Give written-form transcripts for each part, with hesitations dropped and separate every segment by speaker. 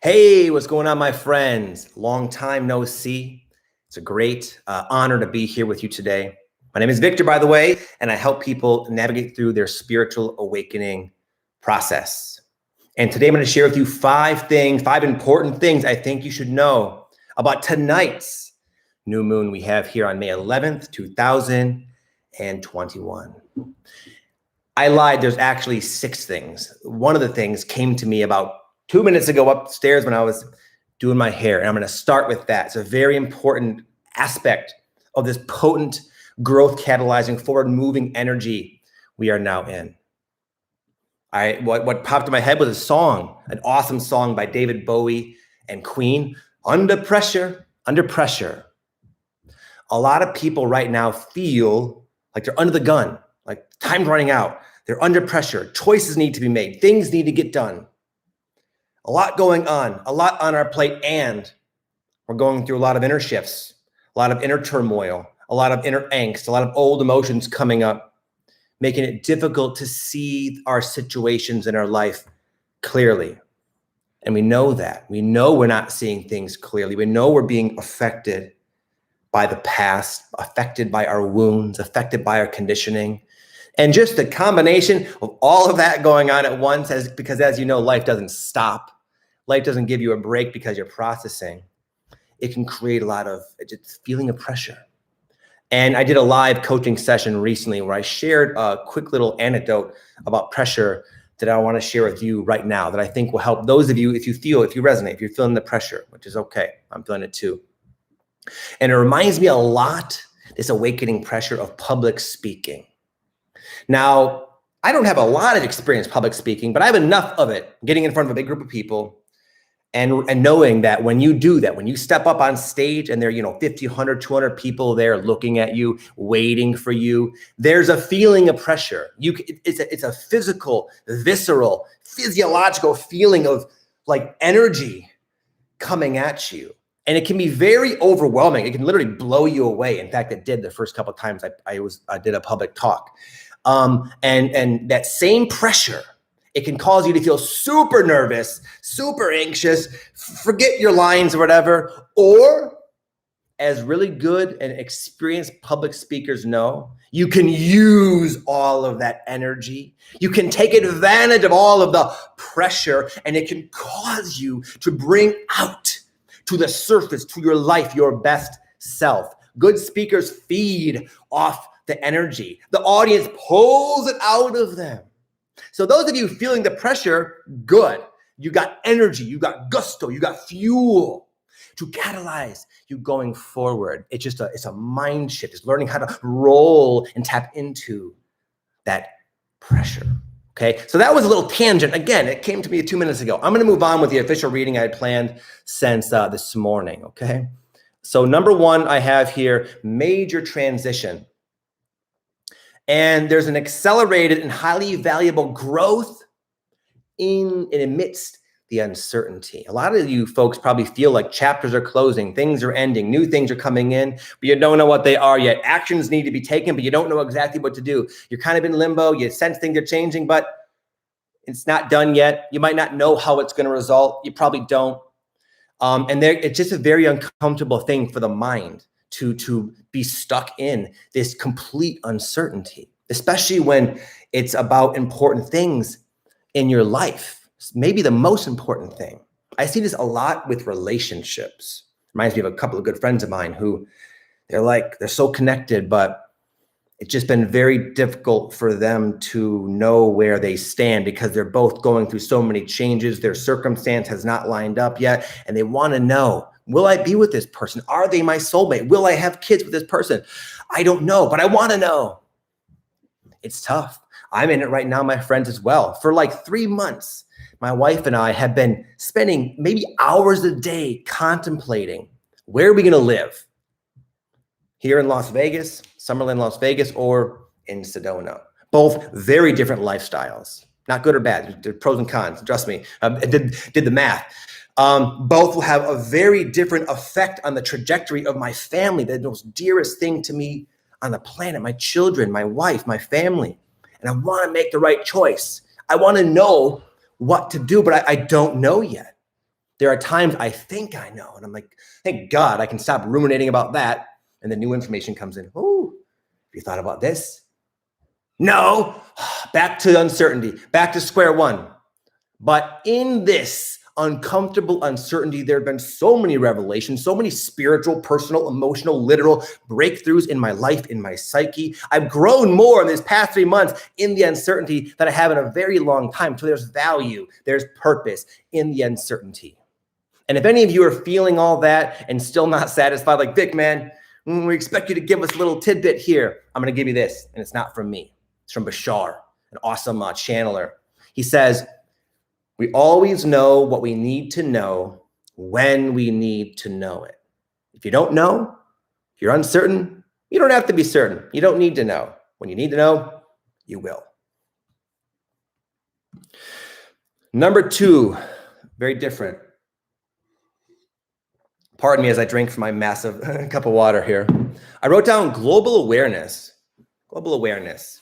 Speaker 1: Hey, what's going on, my friends? Long time no see. It's a great honor to be here with you today. My name is Victor, by the way, and I help people navigate through their spiritual awakening process. And today I'm going to share with you five important things I think you should know about tonight's new moon we have here on May 11th, 2021. I lied. There's actually six things. One of the things came to me about 2 minutes ago upstairs when I was doing my hair, and I'm going to start with that. It's a very important aspect of this potent growth catalyzing forward moving energy we are now in. What popped in my head was a song, an awesome song by David Bowie and Queen, Under Pressure, Under Pressure. A lot of people right now feel like they're under the gun, like time's running out. They're under pressure. Choices need to be made. Things need to get done. A lot going on, a lot on our plate, and we're going through a lot of inner shifts, a lot of inner turmoil, a lot of inner angst, a lot of old emotions coming up, making it difficult to see our situations in our life clearly. And we know that. We know we're not seeing things clearly. We know we're being affected by the past, affected by our wounds, affected by our conditioning. And just the combination of all of that going on at once, because as you know, life doesn't stop. Life doesn't give you a break because you're processing. It can create a lot of just feeling of pressure. And I did a live coaching session recently where I shared a quick little anecdote about pressure that I want to share with you right now that I think will help those of you, if you resonate, if you're feeling the pressure, which is okay. I'm feeling it too. And it reminds me a lot, this awakening pressure of public speaking. Now, I don't have a lot of experience public speaking, but I have enough of it getting in front of a big group of people and knowing that when you do that, when you step up on stage and there are 50, 100, 200 people there looking at you, waiting for you, there's a feeling of pressure. It's a physical, visceral, physiological feeling of like energy coming at you. And it can be very overwhelming. It can literally blow you away. In fact, it did the first couple of times I did a public talk. And that same pressure, it can cause you to feel super nervous, super anxious, forget your lines or whatever. Or, as really good and experienced public speakers know, you can use all of that energy. You can take advantage of all of the pressure, and it can cause you to bring out to the surface, to your life, your best self. Good speakers feed off the energy. The audience pulls it out of them. So those of you feeling the pressure, good. You got energy, you got gusto, you got fuel to catalyze you going forward. It's a mind shift. It's learning how to roll and tap into that pressure. Okay, so that was a little tangent. Again, it came to me 2 minutes ago. I'm going to move on with the official reading I had planned since this morning. Okay, so number one, I have here major transition. And there's an accelerated and highly valuable growth in and amidst the uncertainty. A lot of you folks probably feel like chapters are closing, things are ending, new things are coming in, but you don't know what they are yet. Actions need to be taken, but you don't know exactly what to do. You're kind of in limbo. You sense things are changing, but it's not done yet. You might not know how it's going to result. You probably don't. It's just a very uncomfortable thing for the mind to be stuck in this complete uncertainty, especially when it's about important things in your life. Maybe the most important thing. I see this a lot with relationships. Reminds me of a couple of good friends of mine who they're so connected, but it's just been very difficult for them to know where they stand because they're both going through so many changes. Their circumstance has not lined up yet, and they want to know, will I be with this person? Are they my soulmate? Will I have kids with this person? I don't know, but I want to know. It's tough. I'm in it right now, my friends, as well. For like 3 months, my wife and I have been spending maybe hours a day contemplating, where are we going to live? Here in Las Vegas, Summerlin, Las Vegas, or in Sedona. Both very different lifestyles. Not good or bad. There's pros and cons. Trust me. I did the math. Both will have a very different effect on the trajectory of my family, the most dearest thing to me on the planet, my children, my wife, my family. And I want to make the right choice. I want to know what to do, but I don't know yet. There are times I think I know, and I'm like, thank God I can stop ruminating about that. And then new information comes in. Oh, have you thought about this? No. Back to uncertainty, back to square one. But in this uncomfortable uncertainty, there have been so many revelations, so many spiritual, personal, emotional, literal breakthroughs in my life, in my psyche. I've grown more in these past 3 months in the uncertainty than I have in a very long time. So there's value, there's purpose in the uncertainty. And if any of you are feeling all that and still not satisfied, like, Vic, man, we expect you to give us a little tidbit here. I'm going to give you this, and it's not from me. It's from Bashar, an awesome channeler. He says, we always know what we need to know when we need to know it. If you don't know, if you're uncertain, you don't have to be certain. You don't need to know. When you need to know, you will. Number 2, very different. Pardon me as I drink from my massive cup of water here. I wrote down global awareness. Global awareness.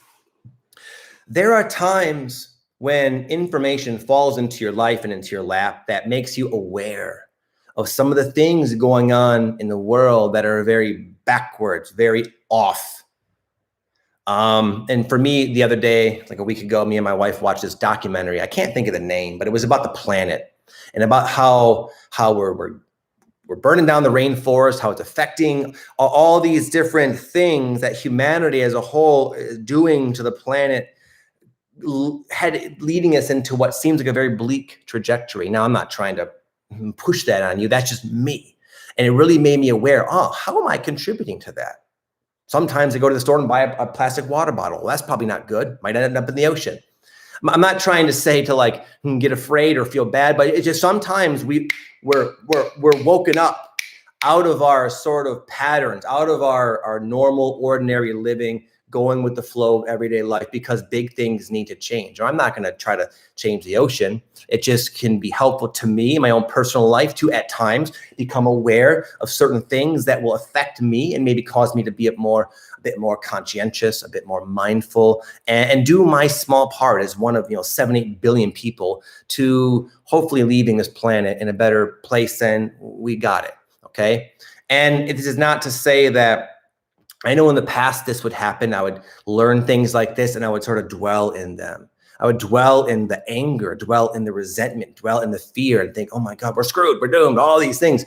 Speaker 1: There are times when information falls into your life and into your lap that makes you aware of some of the things going on in the world that are very backwards, very off. And for me, the other day, like a week ago, me and my wife watched this documentary. I can't think of the name, but it was about the planet and about how we're burning down the rainforest, how it's affecting all these different things that humanity as a whole is doing to the planet, leading us into what seems like a very bleak trajectory. Now, I'm not trying to push that on you. That's just me. And it really made me aware, how am I contributing to that? Sometimes I go to the store and buy a plastic water bottle. Well, that's probably not good. Might end up in the ocean. I'm not trying to say to like get afraid or feel bad, but it's just sometimes we're woken up out of our sort of patterns, out of our normal, ordinary living, going with the flow of everyday life because big things need to change. Or I'm not going to try to change the ocean. It just can be helpful to me in my own personal life to at times become aware of certain things that will affect me and maybe cause me to be a bit more conscientious, a bit more mindful, and do my small part as one of 7-8 billion people to hopefully leaving this planet in a better place than we got it. Okay. And this is not to say that I know in the past this would happen. I would learn things like this and I would sort of dwell in them. I would dwell in the anger, dwell in the resentment, dwell in the fear and think, oh my God, we're screwed, we're doomed, all these things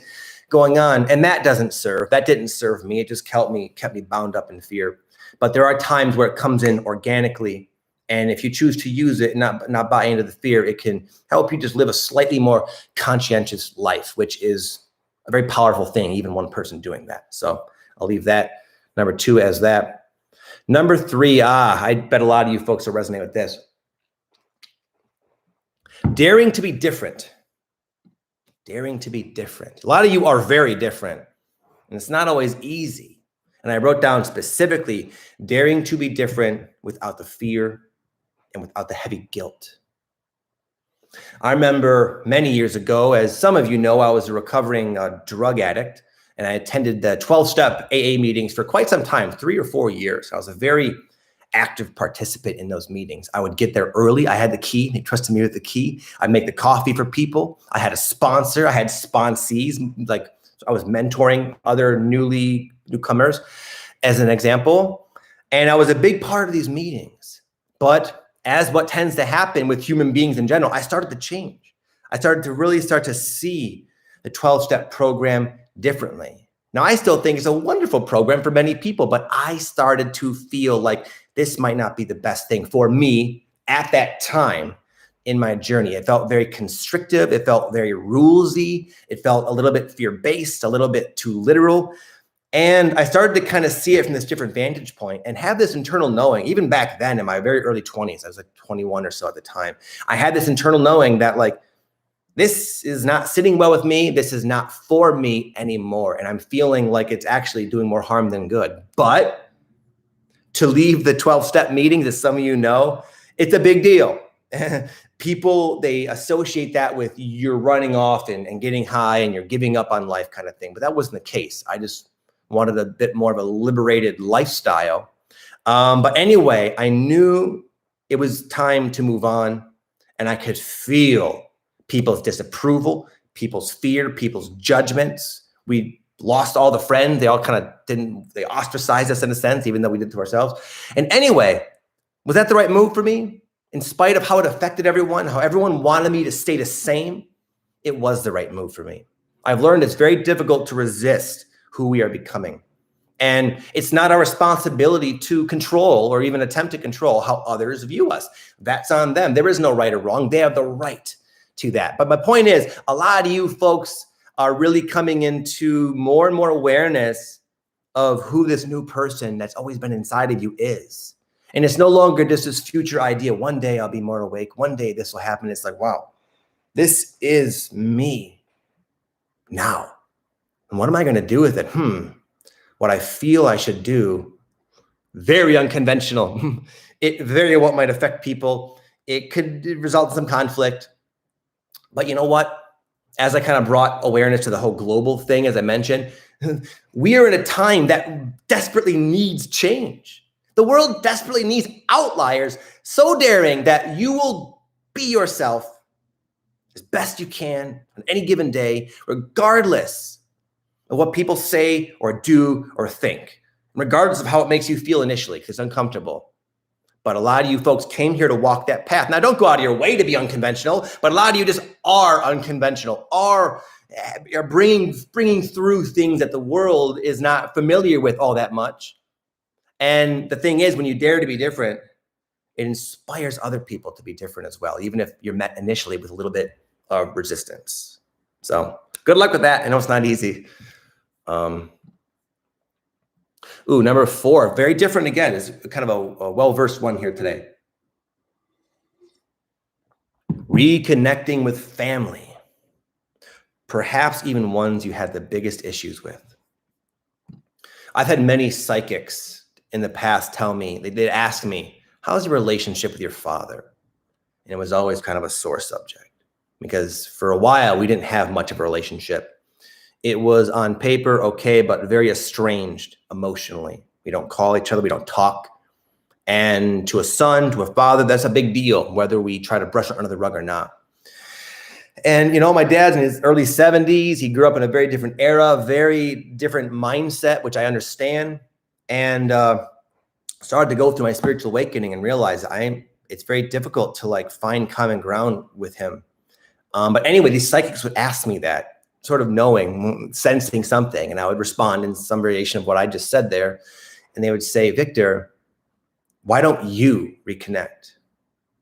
Speaker 1: going on. And that didn't serve me. It just kept me bound up in fear. But there are times where it comes in organically. And if you choose to use it and not buy into the fear, it can help you just live a slightly more conscientious life, which is a very powerful thing, even one person doing that. So I'll leave that. Number 2 as that. Number 3, I bet a lot of you folks will resonate with this. Daring to be different. Daring to be different. A lot of you are very different, and it's not always easy. And I wrote down specifically, daring to be different without the fear and without the heavy guilt. I remember many years ago, as some of you know, I was a recovering drug addict. And I attended the 12-step AA meetings for quite some time, 3 or 4 years. I was a very active participant in those meetings. I would get there early. I had the key. They trusted me with the key. I'd make the coffee for people. I had a sponsor. I had sponsees. Like I was mentoring other newcomers as an example. And I was a big part of these meetings. But as what tends to happen with human beings in general, I started to change. I started to really see the 12-step program differently. Now, I still think it's a wonderful program for many people, but I started to feel like this might not be the best thing for me at that time in my journey. It felt very constrictive. It felt very rulesy. It felt a little bit fear-based, a little bit too literal. And I started to kind of see it from this different vantage point and have this internal knowing, even back then in my very early 20s, I was like 21 or so at the time. I had this internal knowing that like, this is not sitting well with me. This is not for me anymore. And I'm feeling like it's actually doing more harm than good. But to leave the 12-step meetings, as some of you know, it's a big deal. People, they associate that with you're running off and getting high and you're giving up on life kind of thing. But that wasn't the case. I just wanted a bit more of a liberated lifestyle. But anyway, I knew it was time to move on. And I could feel people's disapproval, people's fear, people's judgments. We lost all the friends. They all kind of they ostracized us in a sense, even though we did it to ourselves. And anyway, was that the right move for me? In spite of how it affected everyone, how everyone wanted me to stay the same, it was the right move for me. I've learned it's very difficult to resist who we are becoming. And it's not our responsibility to control or even attempt to control how others view us. That's on them. There is no right or wrong. They have the right to that. But my point is, a lot of you folks are really coming into more and more awareness of who this new person that's always been inside of you is. And it's no longer just this future idea. One day I'll be more awake. One day this will happen. It's like, wow, this is me now. And what am I going to do with it? What I feel I should do, very unconventional. It very well might affect people. It could result in some conflict. But you know what? As I kind of brought awareness to the whole global thing, as I mentioned, we are in a time that desperately needs change. The world desperately needs outliers so daring that you will be yourself as best you can on any given day, regardless of what people say or do or think, regardless of how it makes you feel initially, because it's uncomfortable. But a lot of you folks came here to walk that path. Now, don't go out of your way to be unconventional, but a lot of you just are unconventional, are bringing through things that the world is not familiar with all that much. And the thing is, when you dare to be different, it inspires other people to be different as well, even if you're met initially with a little bit of resistance. So good luck with that. I know it's not easy. Number 4, very different again, is kind of a well-versed one here today. Reconnecting with family, perhaps even ones you had the biggest issues with. I've had many psychics in the past tell me, they'd ask me, how's your relationship with your father? And it was always kind of a sore subject because for a while we didn't have much of a relationship. It was on paper okay, but very estranged emotionally. We don't call each other, we don't talk. And to a son, to a father, that's a big deal, whether we try to brush it under the rug or not. And you know, my dad's in his early 70s. He grew up in a very different era, very different mindset, which I understand. And started to go through my spiritual awakening and realize it's very difficult to find common ground with him. But anyway, these psychics would ask me that, sort of knowing, sensing something, and I would respond in some variation of what I just said there. And they would say, Victor, why don't you reconnect?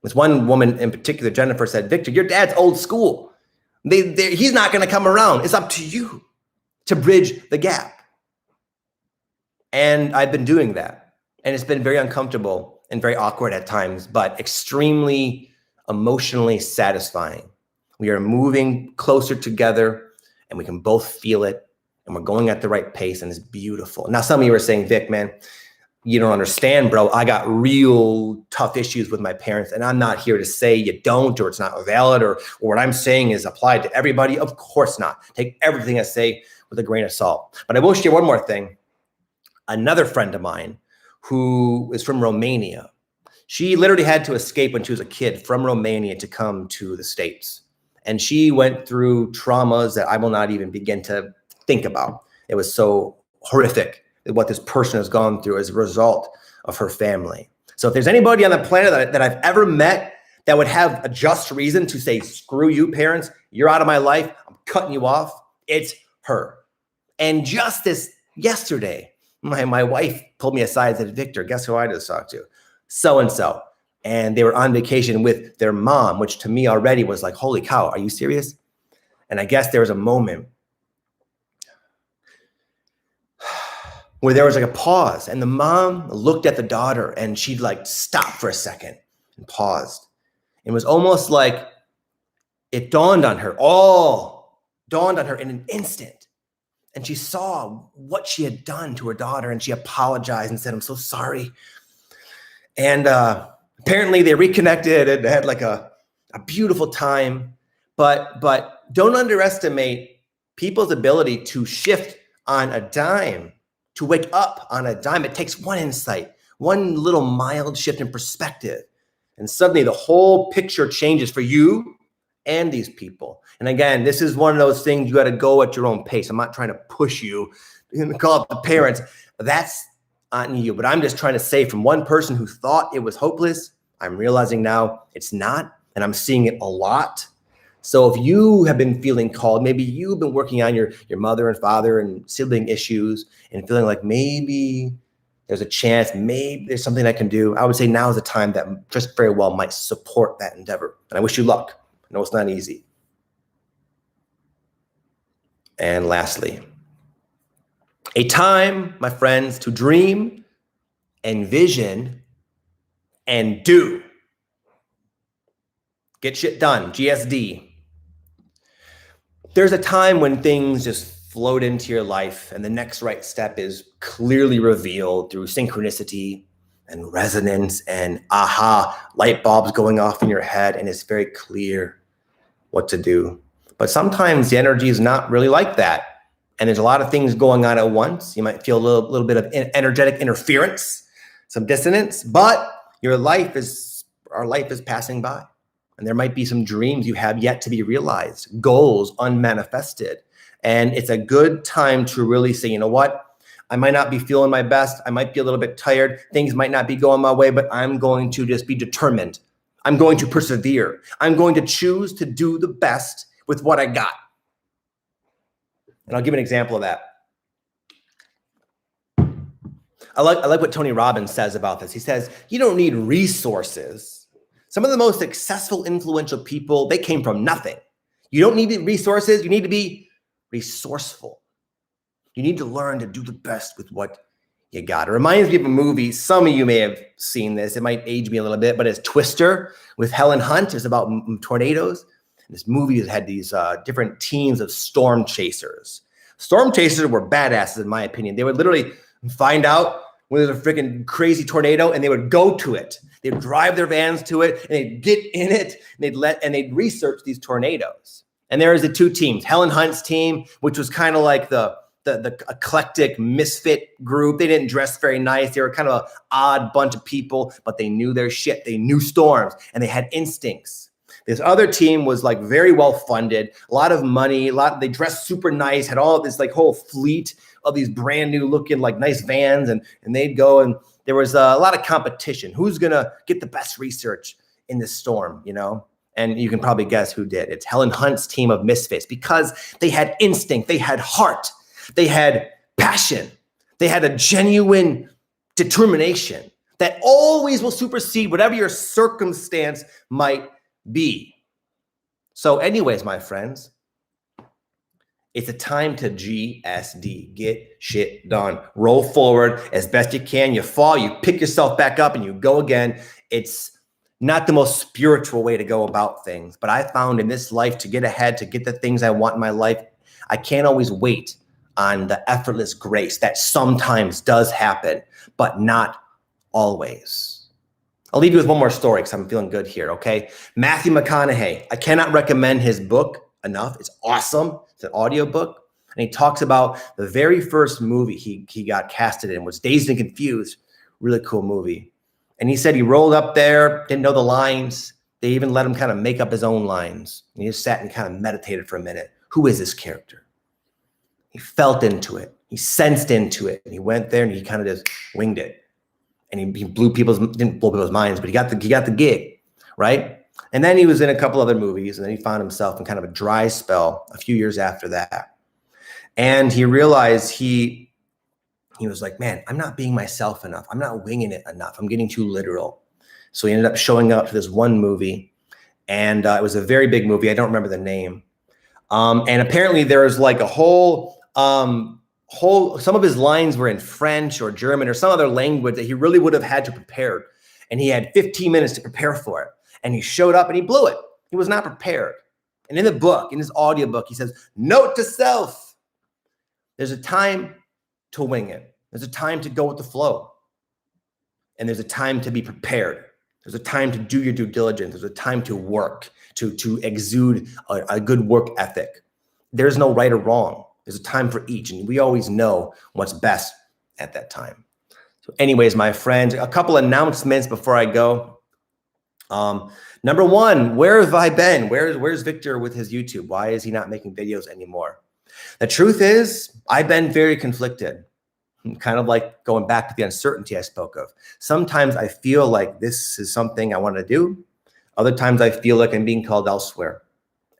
Speaker 1: This one woman in particular, Jennifer, said, Victor, your dad's old school. He's not going to come around. It's up to you to bridge the gap. And I've been doing that. And it's been very uncomfortable and very awkward at times, but extremely emotionally satisfying. We are moving closer together and we can both feel it and we're going at the right pace and it's beautiful. Now, some of you are saying, Vic, man, you don't understand, bro. I got real tough issues with my parents and I'm not here to say you don't, or it's not valid, or what I'm saying is applied to everybody. Of course not. Take everything I say with a grain of salt. But I will share one more thing. Another friend of mine who is from Romania, she literally had to escape when she was a kid from Romania to come to the States. And she went through traumas that I will not even begin to think about. It was so horrific what this person has gone through as a result of her family. So if there's anybody on the planet that I've ever met that would have a just reason to say, screw you, parents, you're out of my life, I'm cutting you off, it's her. And just this yesterday, my wife pulled me aside and said, Victor, guess who I just talked to? So-and-so. And they were on vacation with their mom, which to me already was like, holy cow, are you serious? And I guess there was a moment where there was a pause and the mom looked at the daughter and she'd stopped for a second and paused. It was almost like it dawned on her in an instant. And she saw what she had done to her daughter and she apologized and said, I'm so sorry. And apparently they reconnected and had a beautiful time, but don't underestimate people's ability to shift on a dime, to wake up on a dime. It takes one insight, one little mild shift in perspective, and suddenly the whole picture changes for you and these people. And again, this is one of those things you got to go at your own pace. I'm not trying to push you and call up the parents. That's on you. But I'm just trying to say, from one person who thought it was hopeless, I'm realizing now it's not, and I'm seeing it a lot. So if you have been feeling called, maybe you've been working on your mother and father and sibling issues and feeling like maybe there's a chance, maybe there's something I can do, I would say now is the time that just very well might support that endeavor. And I wish you luck. I know it's not easy. And lastly, a time, my friends, to dream, envision, and do. Get shit done, GSD. There's a time when things just float into your life and the next right step is clearly revealed through synchronicity and resonance and aha, light bulbs going off in your head, and it's very clear what to do. But sometimes the energy is not really like that. And there's a lot of things going on at once. You might feel a little bit of energetic interference, some dissonance, but our life is passing by. And there might be some dreams you have yet to be realized, goals unmanifested. And it's a good time to really say, you know what? I might not be feeling my best. I might be a little bit tired. Things might not be going my way, but I'm going to just be determined. I'm going to persevere. I'm going to choose to do the best with what I got. And I'll give an example of that. I like what Tony Robbins says about this. He says, you don't need resources. Some of the most successful, influential people, they came from nothing. You don't need resources. You need to be resourceful. You need to learn to do the best with what you got. It reminds me of a movie. Some of you may have seen this. It might age me a little bit, but it's Twister with Helen Hunt. It's about tornadoes. And this movie has had these different teams of storm chasers. Storm chasers were badasses, in my opinion. They would literally find out when there's a freaking crazy tornado, and they would go to it. They'd drive their vans to it, and they'd get in it, and they'd research these tornadoes. And there was the two teams. Helen Hunt's team, which was kind of like the eclectic misfit group. They didn't dress very nice. They were kind of an odd bunch of people, but they knew their shit. They knew storms, and they had instincts. This other team was like very well funded, a lot of money, they dressed super nice, had all of this like whole fleet of these brand new looking like nice vans, and they'd go, and there was a lot of competition. Who's gonna get the best research in this storm, you know? And you can probably guess who did. It's Helen Hunt's team of misfits, because they had instinct, they had heart, they had passion, they had a genuine determination that always will supersede whatever your circumstance might be. So anyways, my friends, it's a time to GSD, get shit done. Roll forward as best you can. You fall, you pick yourself back up, and you go again. It's not the most spiritual way to go about things, but I found in this life, to get ahead, to get the things I want in my life, I can't always wait on the effortless grace that sometimes does happen, but not always. I'll leave you with one more story because I'm feeling good here, okay? Matthew McConaughey. I cannot recommend his book enough. It's awesome. It's an audiobook. And he talks about the very first movie he got casted in, was Dazed and Confused. Really cool movie. And he said he rolled up there, didn't know the lines. They even let him kind of make up his own lines. And he just sat and kind of meditated for a minute. Who is this character? He felt into it. He sensed into it. And he went there and he kind of just winged it. And he didn't blow people's minds, but he got the gig, right? And then he was in a couple other movies, and then he found himself in kind of a dry spell a few years after that. And he realized he was like, man, I'm not being myself enough. I'm not winging it enough. I'm getting too literal. So he ended up showing up to this one movie, and it was a very big movie. I don't remember the name. And apparently there was like a whole some of his lines were in French or German or some other language that he really would have had to prepare. And he had 15 minutes to prepare for it. And he showed up and he blew it. He was not prepared. And in the book, in his audiobook, he says, note to self, there's a time to wing it. There's a time to go with the flow. And there's a time to be prepared. There's a time to do your due diligence. There's a time to work, to exude a good work ethic. There's no right or wrong. There's a time for each, and we always know what's best at that time. So anyways, my friends, a couple announcements before I go. Number one, where have I been? Where's Victor with his YouTube? Why is he not making videos anymore? The truth is, I've been very conflicted. Kind of like going back to the uncertainty I spoke of. Sometimes I feel like this is something I want to do. Other times I feel like I'm being called elsewhere.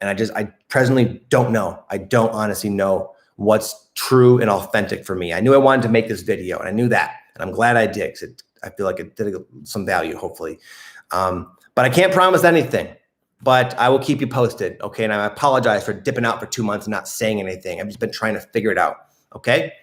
Speaker 1: And I presently don't know. I don't honestly know what's true and authentic for me. I knew I wanted to make this video, and I knew that. And I'm glad I did, because I feel like it did some value, hopefully. But I can't promise anything. But I will keep you posted, okay? And I apologize for dipping out for 2 months and not saying anything. I've just been trying to figure it out, okay?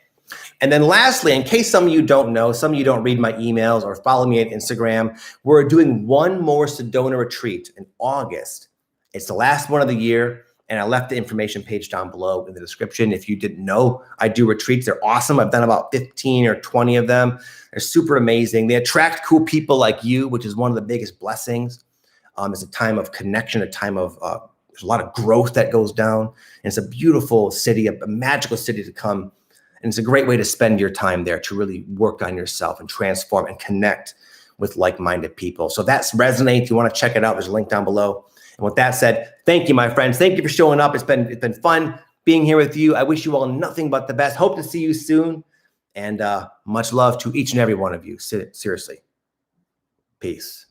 Speaker 1: And then lastly, in case some of you don't know, some of you don't read my emails or follow me on Instagram, we're doing one more Sedona retreat in August. It's the last one of the year, and I left the information page down below in the description. If you didn't know, I do retreats. They're awesome. I've done about 15 or 20 of them. They're super amazing. They attract cool people like you, which is one of the biggest blessings. It's a time of connection, a time of, there's a lot of growth that goes down. And it's a beautiful city, a magical city to come. And it's a great way to spend your time there, to really work on yourself and transform and connect with like-minded people. So if that resonates, if you want to check it out, there's a link down below. And with that said, thank you, my friends. Thank you for showing up. It's been fun being here with you. I wish you all nothing but the best. Hope to see you soon. And much love to each and every one of you. Seriously. Peace.